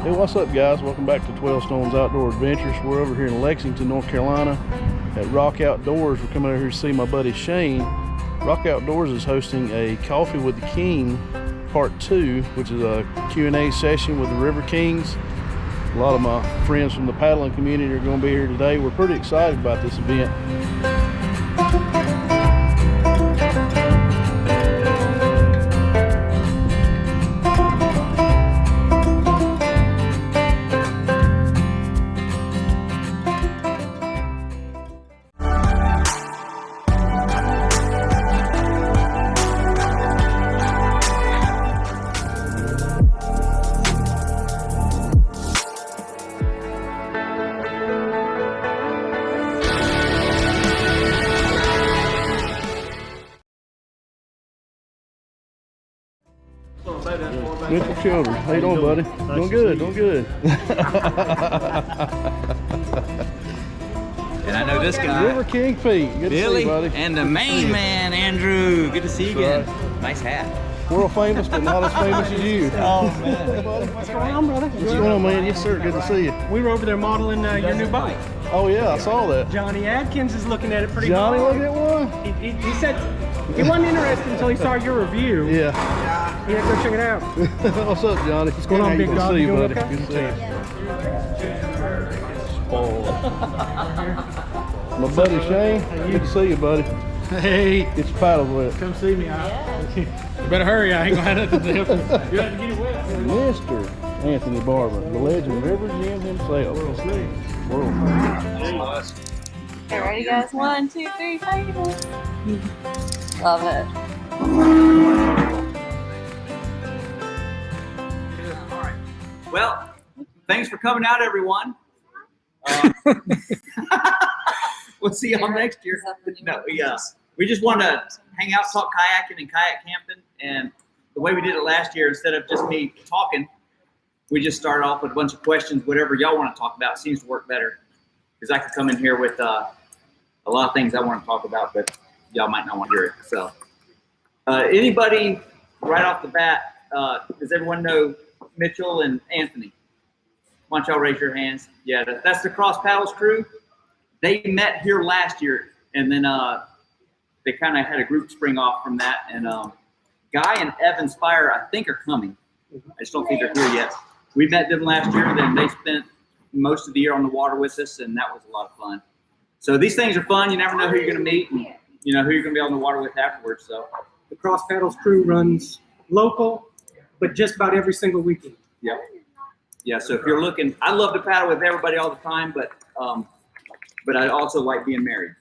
Hey, what's up, guys? Welcome back to 12 Stones Outdoor Adventures. We're over here in Lexington, North Carolina at Rock Outdoors. We're coming over here to see my buddy Shane. Rock Outdoors is hosting a Coffee with the King Part 2, which is a Q&A session with the River Kings. A lot of my friends from the paddling community are going to be here today. We're pretty excited about this event. Mitchell Childers, how you doing, buddy? Nice doing good, doing good. And I know this guy, River King Feet, good Billy, to see you, buddy. and the main man, Andrew. Good to see you again. Nice hat. World famous, but not as famous as you. Oh man. Hey, buddy. What's going on, brother? What's going on, man? Yes, sir. Good to see you. We were over there modeling your new bike. Oh yeah, I saw that. Johnny Adkins is looking at it pretty Johnny, hard. look at one. He said he wasn't interested until he saw your review. Yeah. He had to go check it out. What's up, Johnny? What's going on, big Good to dog? see You you, doing buddy. okay? Good to see you. My buddy Shane. Good to see you, buddy. Hey, Get your paddles wet. come see me. You better hurry. I ain't gonna have nothing to help you. You have to get it wet. Mr. Anthony Barber, the legend River Jim himself. World famous. Okay, ready guys? 1, 2, 3, fight. Love it. All right. Well, thanks for coming out, everyone. We'll see y'all next year. No, we just want to hang out, talk kayaking and kayak camping. And the way we did it last year, instead of just me talking, we just started off with a bunch of questions. Whatever y'all want to talk about seems to work better, because I could come in here with a lot of things I want to talk about, but y'all might not want to hear it. So anybody right off the bat, does everyone know Mitchell and Anthony? Why don't y'all raise your hands? Yeah, that's the Cross Paddles crew. They met here last year, and then they kind of had a group spring off from that. And Guy and Evan Spire, I think, are coming. I just don't think they're here yet. We met them last year, then they spent most of the year on the water with us, and that was a lot of fun. So these things are fun. You never know who you're going to meet, and you know who you're going to be on the water with afterwards. So The Cross Paddles crew runs local, but just about every single weekend. yeah. Yeah, so if you're looking, I love to paddle with everybody all the time, but I also like being married.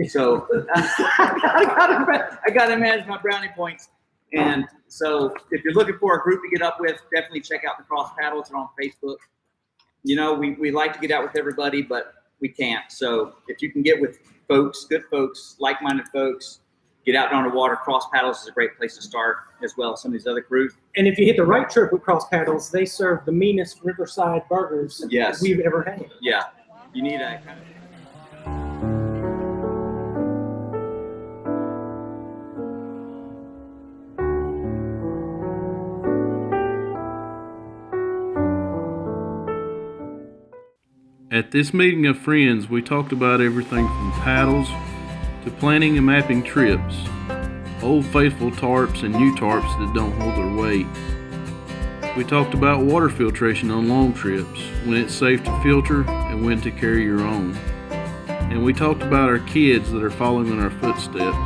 So I gotta manage my brownie points. And so if you're looking for a group to get up with, definitely check out the Cross Paddles. They're on Facebook. You know, we like to get out with everybody, but we can't. So if you can get with folks, good folks, like-minded folks, get out on the water. Cross Paddles is a great place to start, as well as some of these other crews. And if you hit the right trip with Cross Paddles, they serve the meanest riverside burgers Yes. we've ever had. Yeah, you need a kind of. At this meeting of friends, we talked about everything from paddles to planning and mapping trips, old faithful tarps and new tarps that don't hold their weight. We talked about water filtration on long trips, when it's safe to filter and when to carry your own. And we talked about our kids that are following in our footsteps,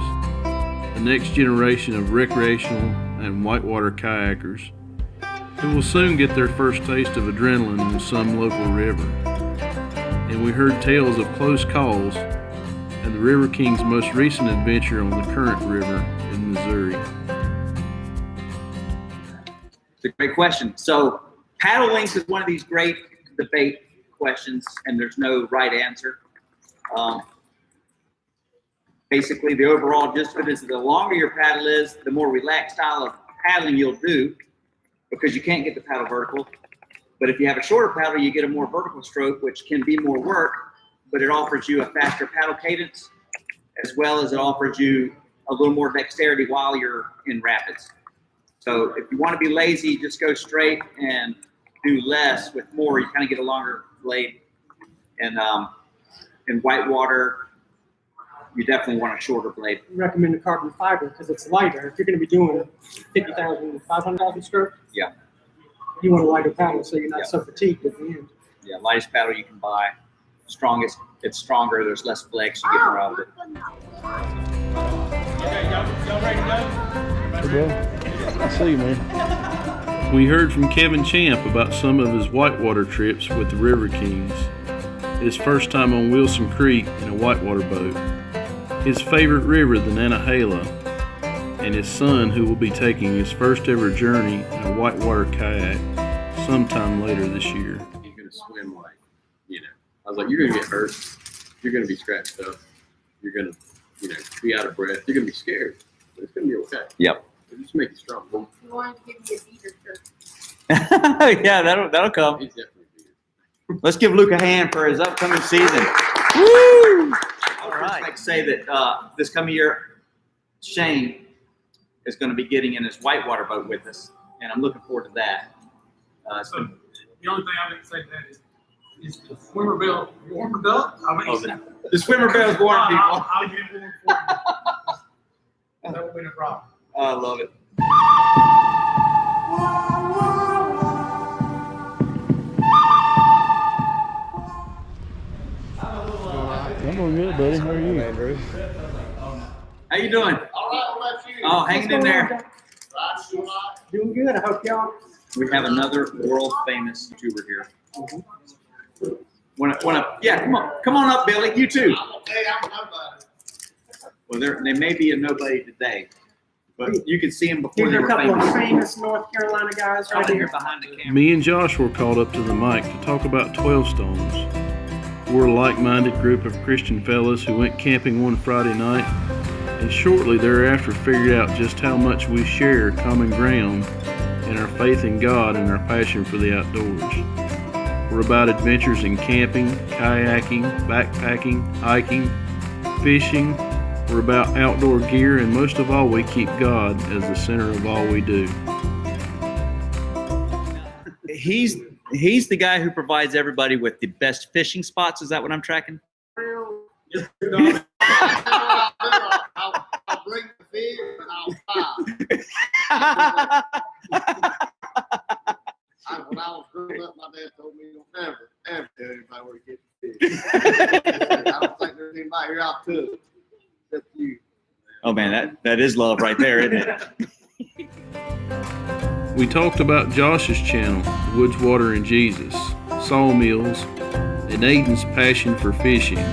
the next generation of recreational and whitewater kayakers who will soon get their first taste of adrenaline in some local river. And we heard tales of close calls and the River King's most recent adventure on the Current River in Missouri. It's a great question. So paddle length is one of these great debate questions, and there's no right answer. Basically, the overall gist of it is that the longer your paddle is, the more relaxed style of paddling you'll do, because you can't get the paddle vertical. But if you have a shorter paddle, you get a more vertical stroke, which can be more work, but it offers you a faster paddle cadence, as well as it offers you a little more dexterity while you're in rapids. So if you want to be lazy, just go straight and do less with more. You kind of get a longer blade. And in whitewater, you definitely want a shorter blade. I recommend the carbon fiber because it's lighter. If you're going to be doing 50,000, 500,000 strokes, Yeah. you want a lighter paddle so you're not Yeah. so fatigued at the end. Yeah, lightest paddle you can buy. Strongest, it's stronger. There's less flex. You get more out of it. I see you, man. We heard from Kevin Champ about some of his whitewater trips with the River Kings. His first time on Wilson Creek in a whitewater boat. His favorite river, the Nantahala, and his son who will be taking his first ever journey in a whitewater kayak sometime later this year. You're gonna swim like, I was like, you're gonna get hurt. You're gonna be scratched up. You're gonna, be out of breath. You're gonna be scared, but it's gonna be okay. Yep. It'll just make you strong. You want to give me a beater shirt. Yeah, that'll come. He's definitely bigger. Let's give Luke a hand for his upcoming season. Woo! All right. I'd like to say that this coming year, Shane is going to be getting in his whitewater boat with us, and I'm looking forward to that. So the only thing I would say to that is the swimmer bell warmed up. The swimmer bell's warm, people. I'll get warm for you. That won't be no problem. I love it. I'm doing good, buddy. How are you? How you doing? Oh, hanging in there. Doing good. I hope y'all. We have another world famous YouTuber here. Yeah, come on up, Billy. You too. Well, they may be a nobody today, but you can see them before These they are a were couple famous. of famous North Carolina guys right Right here. here behind the camera. Me and Josh were called up to the mic to talk about 12 Stones. We're a like-minded group of Christian fellas who went camping one Friday night, and shortly thereafter figured out just how much we share common ground in our faith in God and our passion for the outdoors. We're about adventures in camping, kayaking, backpacking, hiking, fishing. We're about outdoor gear, and most of all, we keep God as the center of all we do. He's the guy who provides everybody with the best fishing spots. Is that what I'm tracking? I'll bring the fish and I'll fly. When I was growing up, my dad told me you'll never, ever tell anybody where to get the fish. I don't think there's anybody here out to it except you. Oh man, that is love right there, isn't it? We talked about Josh's channel, Woods, Water, and Jesus, sawmills, and Aiden's passion for fishing.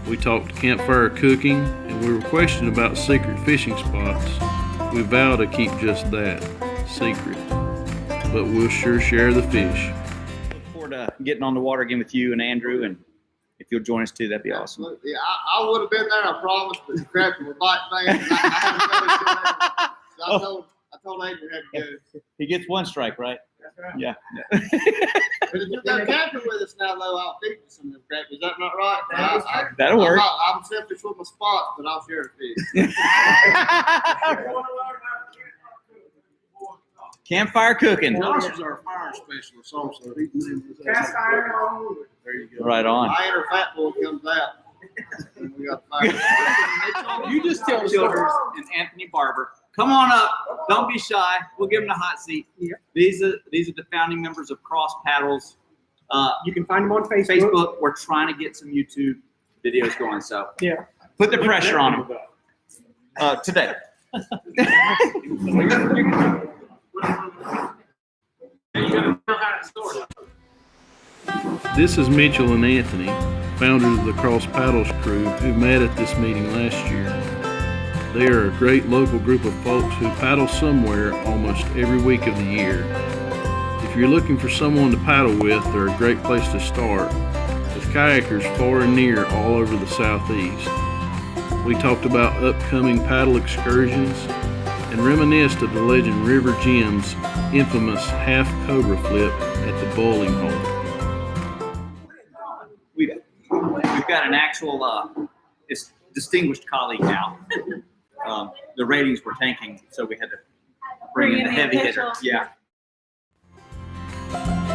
We talked campfire cooking, and we were questioned about secret fishing spots. We vow to keep just that, secret. But we'll sure share the fish. Look forward to getting on the water again with you and Andrew, and if you'll join us too, that'd be awesome. Absolutely. I would have been there, I promise, but the crap was bite band. I told Adrian had to go. He gets one strike, right? That's right. Yeah. But if you go camping with us now, though, I'll feed you some of the crap. Is that not right? That'll work. I'm selfish with my spots, but I'll share the fish. Campfire cooking. Josh is our fire specialist also. Cast iron on. There you go. Right on. My inner fat boy comes out. And we got fire. You just tell Childers and Anthony Barber, come on up. Don't be shy. We'll give them a hot seat. Yeah. These are the founding members of Cross Paddles. You can find them on Facebook. Facebook. We're trying to get some YouTube videos going, so Yeah. put the pressure on them today. This is Mitchell and Anthony, founders of the Cross Paddles crew who met at this meeting last year. They are a great local group of folks who paddle somewhere almost every week of the year. If you're looking for someone to paddle with, they're a great place to start, with kayakers far and near all over the southeast. We talked about upcoming paddle excursions and reminisced of the legend River Jim's infamous half cobra flip at the bowling hole. We've got an actual distinguished colleague now. The ratings were tanking, so we had to bring in the heavy hitter. Yeah.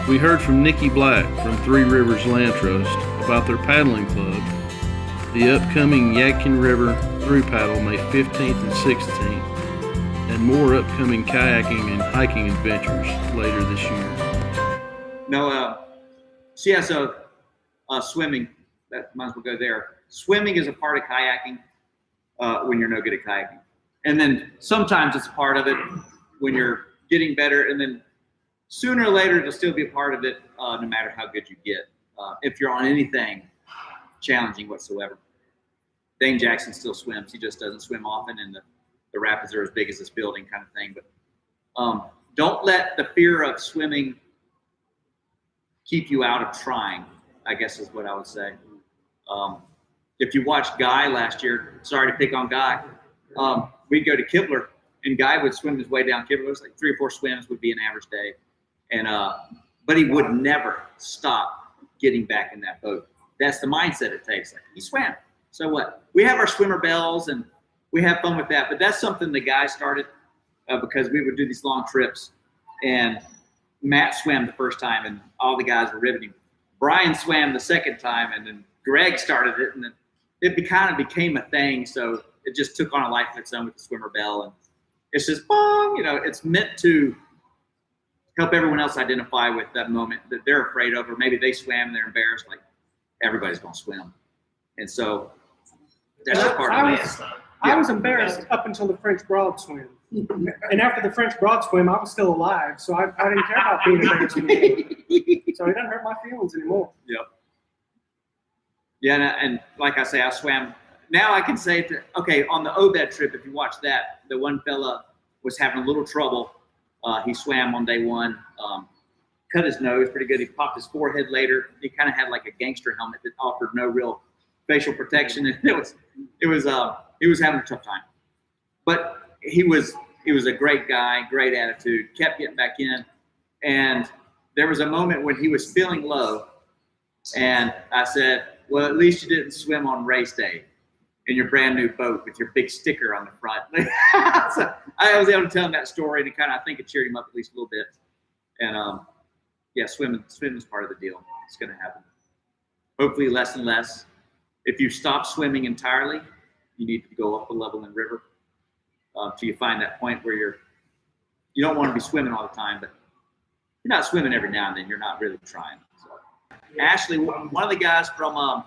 We heard from Nikki Black from Three Rivers Land Trust about their paddling club, the upcoming Yadkin River Through Paddle May 15th and 16th, and more upcoming kayaking and hiking adventures later this year. No, she has a swimming. That might as well go there. Swimming is a part of kayaking when you're no good at kayaking, and then sometimes it's a part of it when you're getting better, and then sooner or later it'll still be a part of it no matter how good you get. If you're on anything challenging whatsoever. Dane Jackson still swims. He just doesn't swim often, and the rapids are as big as this building kind of thing. But don't let the fear of swimming keep you out of trying, I guess is what I would say. If you watched Guy last year, sorry to pick on Guy, we'd go to Kibler, and Guy would swim his way down Kibler. It was like 3 or 4 swims would be an average day. And but he would never stop getting back in that boat. That's the mindset it takes. Like, he swam. So what? We have our swimmer bells, and we have fun with that. But that's something the guy started because we would do these long trips. And Matt swam the first time, and all the guys were riveting. Brian swam the second time, and then Greg started it, and then it kind of became a thing. So it just took on a life of its own with the swimmer bell. And it's just, bong, it's meant to help everyone else identify with that moment that they're afraid of, or maybe they swam and they're embarrassed. Like, everybody's going to swim. And so that's just part of it. I was embarrassed up until the French Broad swim. And after the French Broad swim, I was still alive. So I didn't care about being embarrassed anymore. So it doesn't hurt my feelings anymore. Yep. Yeah, and like I say, I swam. Now I can say, okay, on the Obed trip, if you watch that, the one fella was having a little trouble. He swam on day 1, cut his nose pretty good. He popped his forehead later. He kind of had like a gangster helmet that offered no real facial protection, and he was having a tough time. But he was a great guy, great attitude, kept getting back in. And there was a moment when he was feeling low, and I said, well, at least you didn't swim on race day in your brand new boat with your big sticker on the front. So I was able to tell him that story, and I think it cheered him up at least a little bit. And yeah, swimming is part of the deal. It's going to happen. Hopefully less and less. If you stop swimming entirely, you need to go up a level in river till you find that point where you don't want to be swimming all the time, but you're not swimming every now and then. You're not really trying. So, Ashley, one of the guys from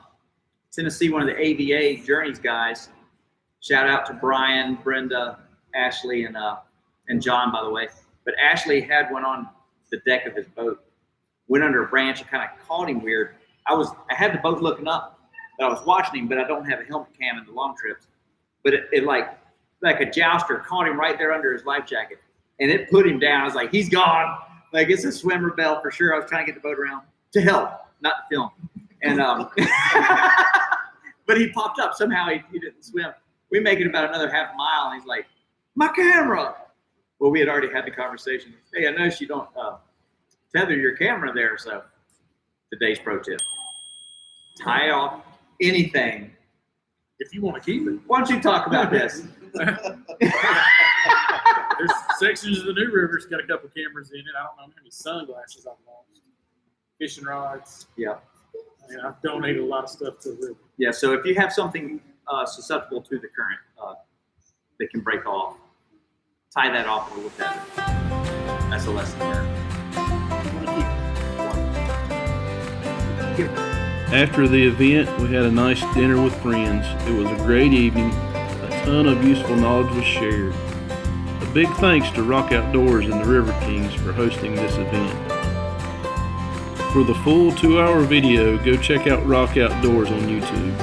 Tennessee, one of the AVA Journeys guys, shout out to Brian, Brenda, Ashley, and John, by the way. But Ashley had one on the deck of his boat, went under a branch and kind of caught him weird. I had the boat looking up, but I was watching him, but I don't have a helmet cam in the long trips. But it like a jouster caught him right there under his life jacket, and it put him down. I was like, he's gone. Like, it's a swimmer bell for sure. I was trying to get the boat around to help, not to film. And but he popped up. Somehow he didn't swim. We make it about another half mile, and he's like, my camera. Well, we had already had the conversation. Hey, I noticed you don't tether your camera there. So today's pro tip: tie off anything If you want to keep it. Why don't you talk about this? There's sections of the New River's got a couple cameras in it. I don't know how many sunglasses I've lost. Fishing rods. Yeah. And I've donated a lot of stuff to the river. Yeah, so if you have something susceptible to the current that can break off, tie that off and we'll look at it. That's a lesson learned. After the event, we had a nice dinner with friends. It was a great evening. A ton of useful knowledge was shared. A big thanks to Rock Outdoors and the River Kings for hosting this event. For the full 2-hour video, go check out Rock Outdoors on YouTube.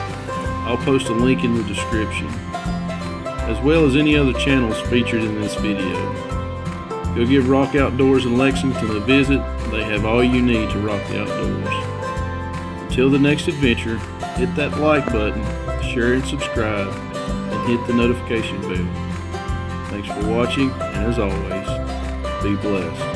I'll post a link in the description, as well as any other channels featured in this video. Go give Rock Outdoors in Lexington a visit. They have all you need to rock the outdoors. Until the next adventure, hit that like button, share and subscribe, and hit the notification bell. Thanks for watching, and as always, be blessed.